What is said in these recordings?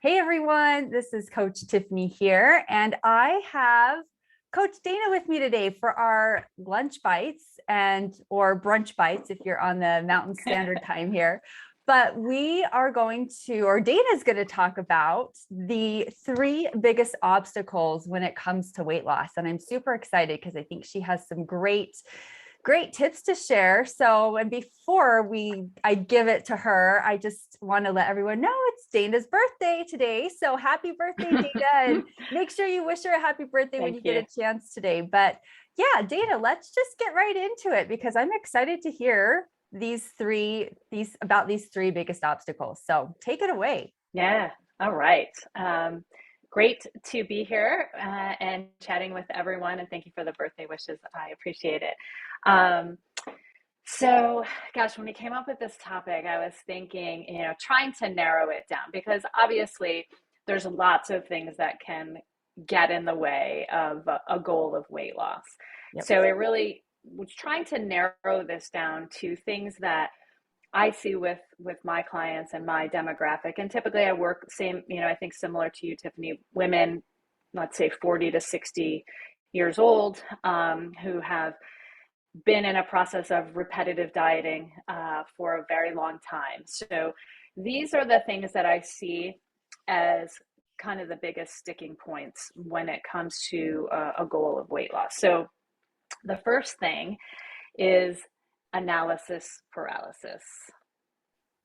Hey everyone, this is Coach Tiffany here, and I have Coach Dana with me today for our lunch bites and or brunch bites if you're on the Mountain Standard Time here. But we are going to, or Dana's going to talk about the three biggest obstacles when it comes to weight loss. And I'm super excited because I think she has some great tips to share. So, and before I give it to her, I just want to let everyone know it's Dana's birthday today. So happy birthday, Dana. And make sure you wish her a happy birthday when you get a chance today. But yeah, Dana, let's just get right into it because I'm excited to hear these three biggest obstacles. So take it away. Yeah. All right. Great to be here and chatting with everyone. And thank you for the birthday wishes. I appreciate it. So, gosh, when we came up with this topic, I was thinking, trying to narrow it down because obviously there's lots of things that can get in the way of a goal of weight loss. Yep. So it really was trying to narrow this down to things that I see with my clients and my demographic. And typically I work I think similar to you, Tiffany, women, let's say 40 to 60 years old, who have been in a process of repetitive dieting for a very long time. So these are the things that I see as kind of the biggest sticking points when it comes to a goal of weight loss. So the first thing is analysis paralysis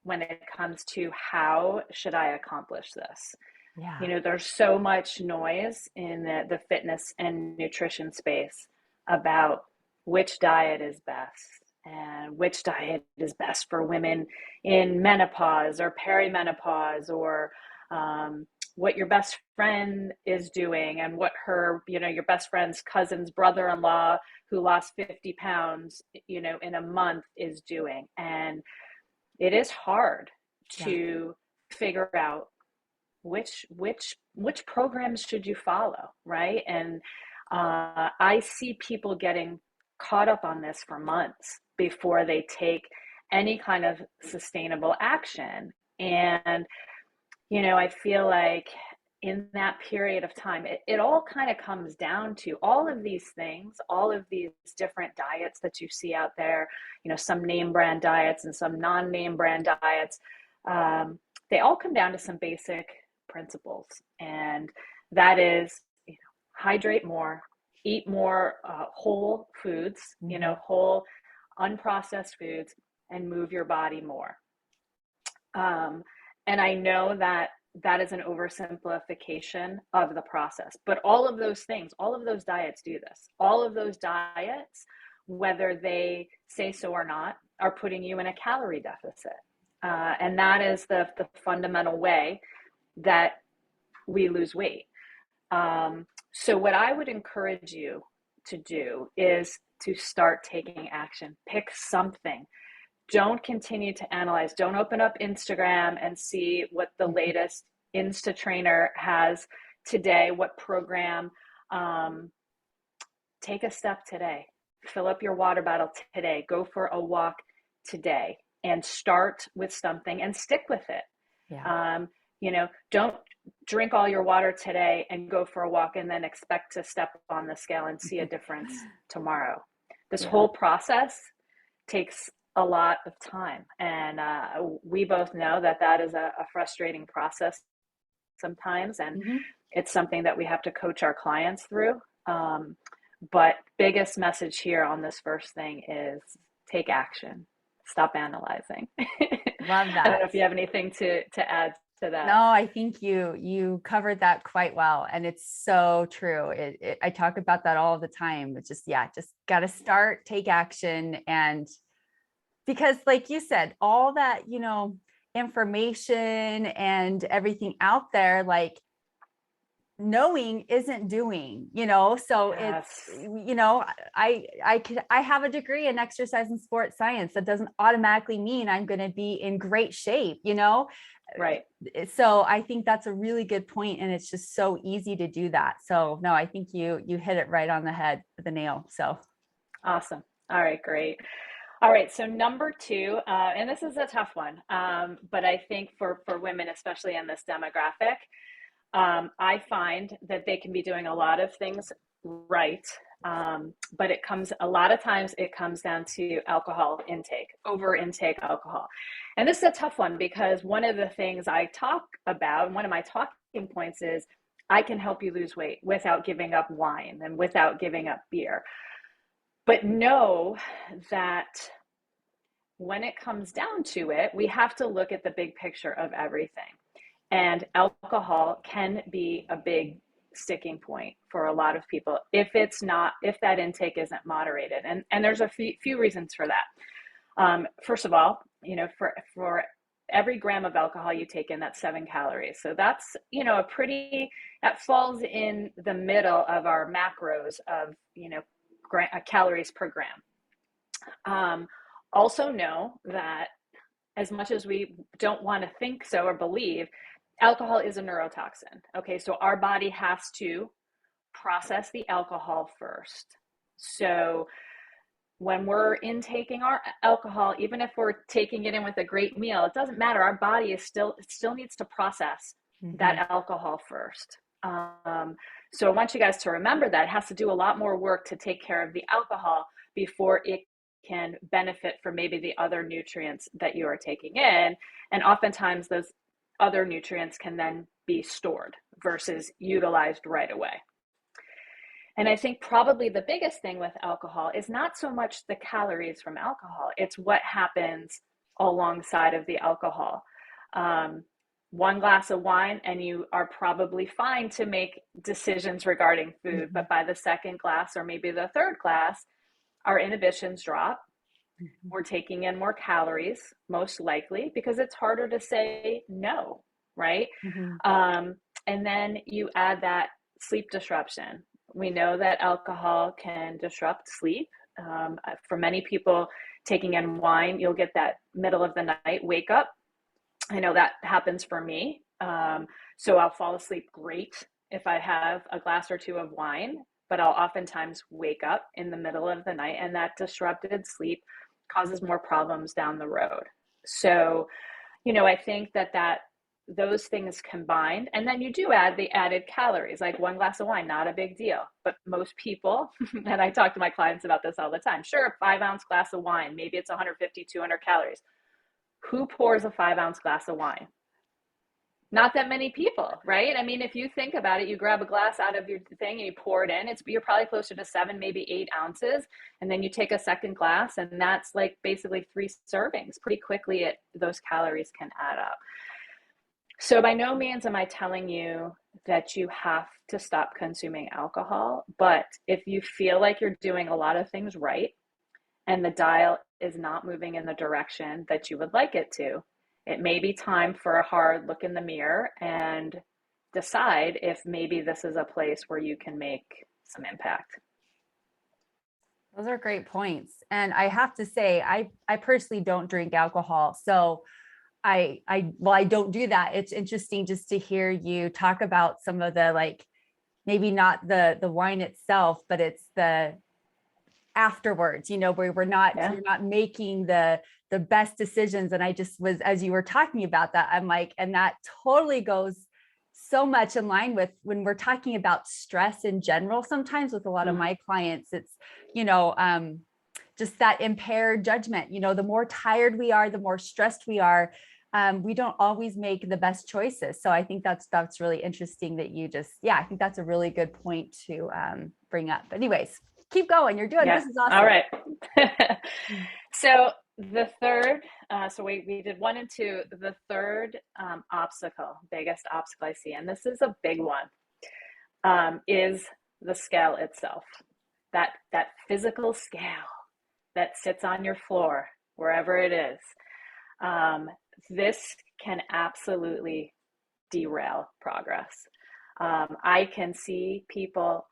when it comes to how should I accomplish this. Yeah. There's so much noise in the fitness and nutrition space about which diet is best and which diet is best for women in menopause or perimenopause, or what your best friend is doing and what your best friend's cousin's brother-in-law who lost 50 pounds, in a month is doing. And it is hard to figure out which programs should you follow, right? And I see people getting caught up on this for months before they take any kind of sustainable action. And, I feel like in that period of time, it all kind of comes down to all of these things, all of these different diets that you see out there, some name brand diets and some non-name brand diets. They all come down to some basic principles. And that is, hydrate more, eat more whole foods, whole unprocessed foods, and move your body more. And I know that is an oversimplification of the process, but all of those things, all of those diets do this. All of those diets, whether they say so or not, are putting you in a calorie deficit. And that is the fundamental way that we lose weight. So what I would encourage you to do is to start taking action. Pick something. Don't continue to analyze. Don't open up Instagram and see what the latest Insta trainer has today, what program. Take a step today. Fill up your water bottle today. Go for a walk today and start with something and stick with it. Yeah. Don't drink all your water today and go for a walk and then expect to step on the scale and see a difference tomorrow. This whole process takes a lot of time. And we both know that is a frustrating process sometimes. And it's something that we have to coach our clients through. But biggest message here on this first thing is take action. Stop analyzing. Love that. I don't know if you have anything to add to that. No, I think you covered that quite well. And it's so true. I talk about that all the time. It's just got to start, take action. And because like you said, all that, information and everything out there, like knowing isn't doing, so yes. I have a degree in exercise and sports science. That doesn't automatically mean I'm going to be in great shape, Right. So I think that's a really good point, and it's just so easy to do that. So no, I think you hit it right on the head with the nail. So awesome. All right, great. All right, so number two, and this is a tough one, but I think for women, especially in this demographic, I find that they can be doing a lot of things right, but a lot of times it comes down to alcohol intake, over intake alcohol. And this is a tough one because one of the things I talk about, and one of my talking points is I can help you lose weight without giving up wine and without giving up beer. But know that when it comes down to it, we have to look at the big picture of everything. And alcohol can be a big sticking point for a lot of people if that intake isn't moderated. And there's a few reasons for that. First of all, for every gram of alcohol you take in, that's 7 calories. So that's, that falls in the middle of our macros of, calories per gram. Also know that as much as we don't want to think so or believe, alcohol is a neurotoxin. Okay, so our body has to process the alcohol first. So when we're intaking our alcohol, even if we're taking it in with a great meal, it doesn't matter. Our body still needs to process that alcohol first. So I want you guys to remember that it has to do a lot more work to take care of the alcohol before it can benefit from maybe the other nutrients that you are taking in. And oftentimes those other nutrients can then be stored versus utilized right away. And I think probably the biggest thing with alcohol is not so much the calories from alcohol, it's what happens alongside of the alcohol. One glass of wine and you are probably fine to make decisions regarding food, but by the second glass or maybe the third glass, our inhibitions drop. We're taking in more calories, most likely, because it's harder to say no, right? And then you add that sleep disruption. We know that alcohol can disrupt sleep. For many people taking in wine, you'll get that middle of the night wake up. I know that happens for me. So I'll fall asleep great if I have a glass or two of wine, but I'll oftentimes wake up in the middle of the night, and that disrupted sleep causes more problems down the road. So, I think that those things combined, and then you do add the added calories, like one glass of wine, not a big deal. But most people, and I talk to my clients about this all the time, sure, a 5-ounce glass of wine, maybe it's 150, 200 calories. Who pours a 5-ounce glass of wine? Not that many people, right? I mean, if you think about it, you grab a glass out of your thing and you pour it in, you're probably closer to 7, maybe 8 ounces. And then you take a second glass, and that's like basically 3 servings. Pretty quickly, those calories can add up. So by no means am I telling you that you have to stop consuming alcohol, but if you feel like you're doing a lot of things right and the dial is not moving in the direction that you would like it to, it may be time for a hard look in the mirror and decide if maybe this is a place where you can make some impact. Those are great points. And I have to say, I personally don't drink alcohol. So I don't do that. It's interesting just to hear you talk about some of the, like, maybe not the wine itself, but it's the afterwards, where you're not making the best decisions. And I just was, as you were talking about that, I'm like, and that totally goes so much in line with when we're talking about stress in general. Sometimes with a lot of my clients, it's, just that impaired judgment, the more tired we are, the more stressed we are. We don't always make the best choices. So I think that's really interesting that you I think that's a really good point to bring up. Anyways, keep going. You're doing, this is awesome. All right. So the third, so we did 1 and 2, the third biggest obstacle I see, and this is a big one, is the scale itself. That physical scale that sits on your floor, wherever it is. This can absolutely derail progress. I can see people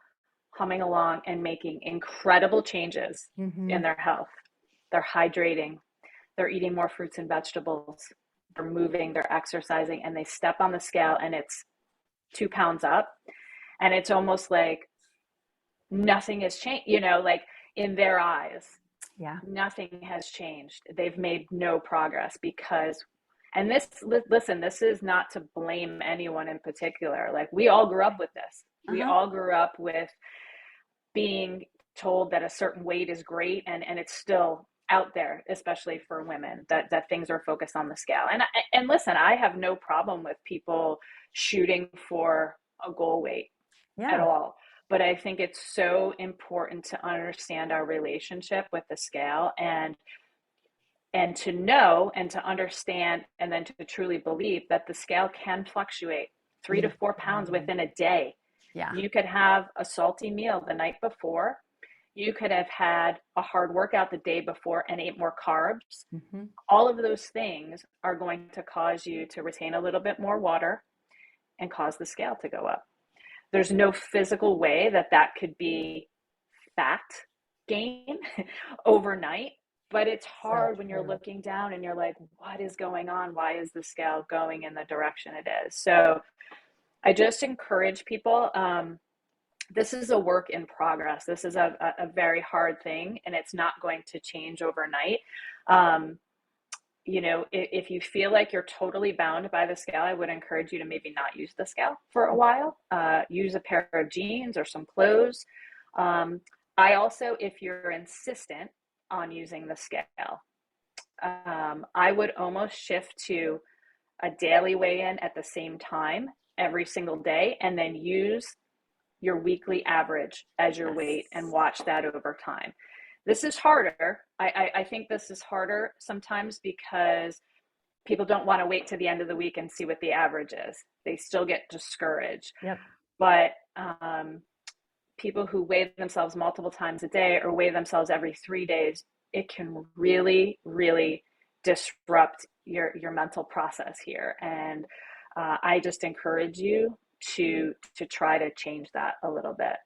humming along and making incredible changes in their health. They're hydrating, they're eating more fruits and vegetables, they're moving, they're exercising, and they step on the scale and it's 2 pounds up. And it's almost like nothing has changed, like in their eyes. Yeah. Nothing has changed. They've made no progress because, and this, listen, this is not to blame anyone in particular. Like, we all grew up with this. We Uh-huh. all grew up with being told that a certain weight is great, and it's still out there, especially for women, that things are focused on the scale. And listen, I have no problem with people shooting for a goal weight at Yeah. all. But I think it's so important to understand our relationship with the scale, and to know and to understand and then to truly believe that the scale can fluctuate 3 to 4 pounds Mhm. within a day. Yeah. You could have a salty meal the night before. You could have had a hard workout the day before and ate more carbs. Mhm. All of those things are going to cause you to retain a little bit more water and cause the scale to go up. There's no physical way that that could be fat gain overnight, but it's So hard when you're true. looking down and you're like, what is going on? Why is the scale going in the direction it is? So I just encourage people. This is a work in progress. This is a very hard thing, and it's not going to change overnight. Um, if you feel like you're totally bound by the scale, I would encourage you to maybe not use the scale for a while. Use a pair of jeans or some clothes. Um, I also, if you're insistent on using the scale, I would almost shift to a daily weigh in at the same time every single day, and then use your weekly average as your weight and Yes. watch that over time. This is harder. I think this is harder sometimes because people don't want to wait to the end of the week and see what the average is. They still get discouraged. Yep. But people who weigh themselves multiple times a day or weigh themselves every 3 days, it can really, really disrupt your mental process here. And I just encourage you to try to change that a little bit.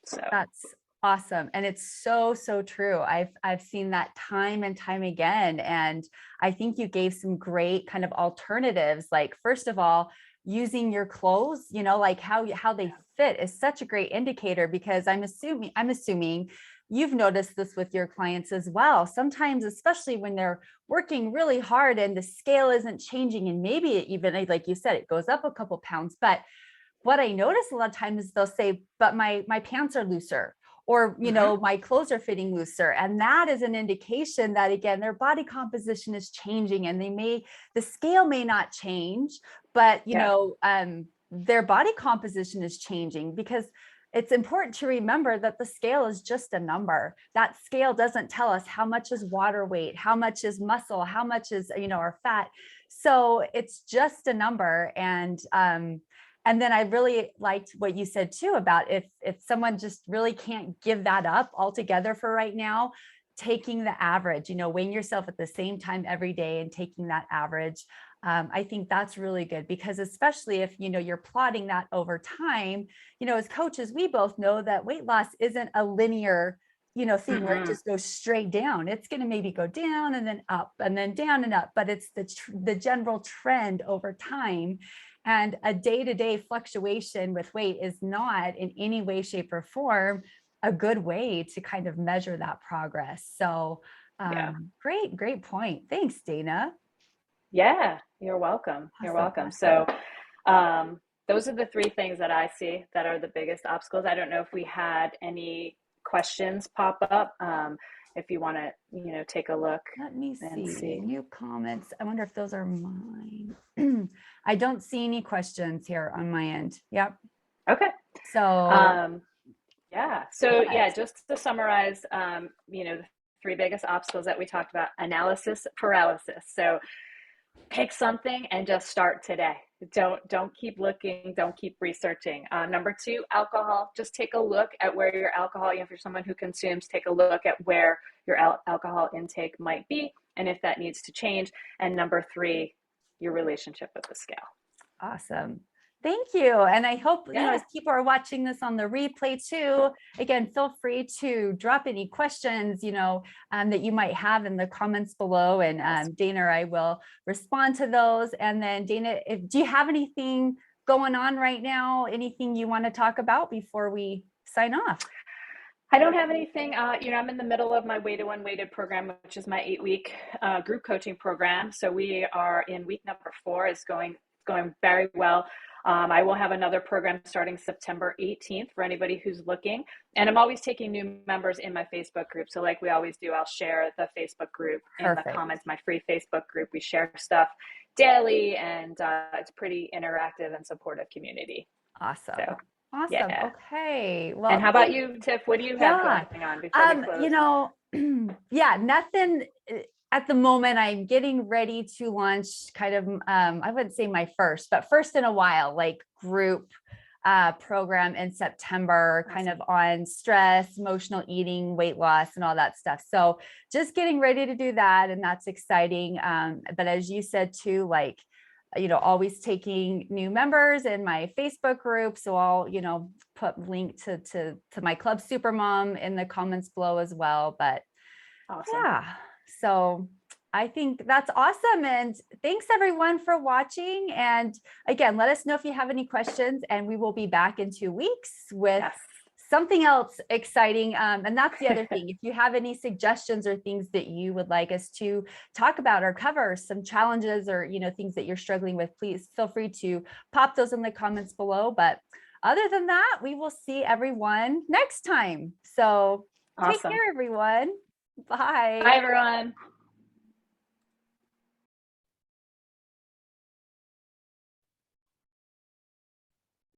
So That's awesome. And it's so, so true. I've seen that time and time again. And I think you gave some great kind of alternatives. Like, first of all, using your clothes, like how they fit is such a great indicator, because I'm assuming you've noticed this with your clients as well. Sometimes, especially when they're working really hard and the scale isn't changing, and maybe it even, like you said, it goes up a couple pounds, but what I notice a lot of times is they'll say, but my pants are looser, or mm-hmm. my clothes are fitting looser. And that is an indication that, again, their body composition is changing, and the scale may not change, but Yeah, their body composition is changing, because it's important to remember that the scale is just a number. That scale doesn't tell us how much is water weight, how much is muscle, how much is, our fat. So it's just a number. And then I really liked what you said too about if someone just really can't give that up altogether for right now, taking the average, weighing yourself at the same time every day and taking that average. I think that's really good, because especially if, you're plotting that over time, as coaches, we both know that weight loss isn't a linear, thing where it mm-mm. just goes straight down. It's going to maybe go down and then up and then down and up, but it's the general trend over time. And a day-to-day fluctuation with weight is not in any way, shape, or form a good way to kind of measure that progress. So Yeah. great point. Thanks, Dana. Yeah, you're welcome. You're Awesome, welcome. So, awesome. those are the three things that I see that are the biggest obstacles. I don't know if we had any questions pop up. If you want to, take a look Let me and see. see. New comments. I wonder if those are mine. I don't see any questions here on my end. Yep. Okay. So Um, yeah. So, yeah, yes. just to summarize, the three biggest obstacles that we talked about: analysis, paralysis. So, pick something and just start today. Don't keep looking, don't keep researching. Number two, alcohol. Just take a look at where your alcohol, if you're someone who consumes, take a look at where your alcohol intake might be and if that needs to change. And number three, your relationship with the scale. Awesome. Thank you. And I hope, Yeah. as people are watching this on the replay too, again, feel free to drop any questions, that you might have in the comments below. And Yes. Dana or I will respond to those. And then Dana, do you have anything going on right now? Anything you want to talk about before we sign off? I don't have anything. I'm in the middle of my weighted unweighted program, which is my 8 week group coaching program. So we are in week number 4. It's going very well. I will have another program starting September 18th for anybody who's looking. And I'm always taking new members in my Facebook group. So like we always do, I'll share the Facebook group in the Perfect. comments, my free Facebook group. We share stuff daily, and it's pretty interactive and supportive community. Awesome. So Awesome. yeah. Okay. And Well, how about you, Tiff? What do you have yeah. going on before we You close? know, yeah, nothing at the moment. I'm getting ready to launch kind of, I wouldn't say my first, but first in a while, like group program in September, kind of on stress, emotional eating, weight loss, and all that stuff. So just getting ready to do that. And that's exciting. But as you said too, like, always taking new members in my Facebook group. So I'll, put link to my Club Supermom in the comments below as well. But Awesome. yeah, so I think that's awesome. And thanks everyone for watching. And again, let us know if you have any questions, and we will be back in 2 weeks with Yes. something else exciting. And that's the other thing. If you have any suggestions or things that you would like us to talk about or cover, some challenges or, things that you're struggling with, please feel free to pop those in the comments below. But other than that, we will see everyone next time. So take Awesome. care, everyone. Bye. Bye, everyone.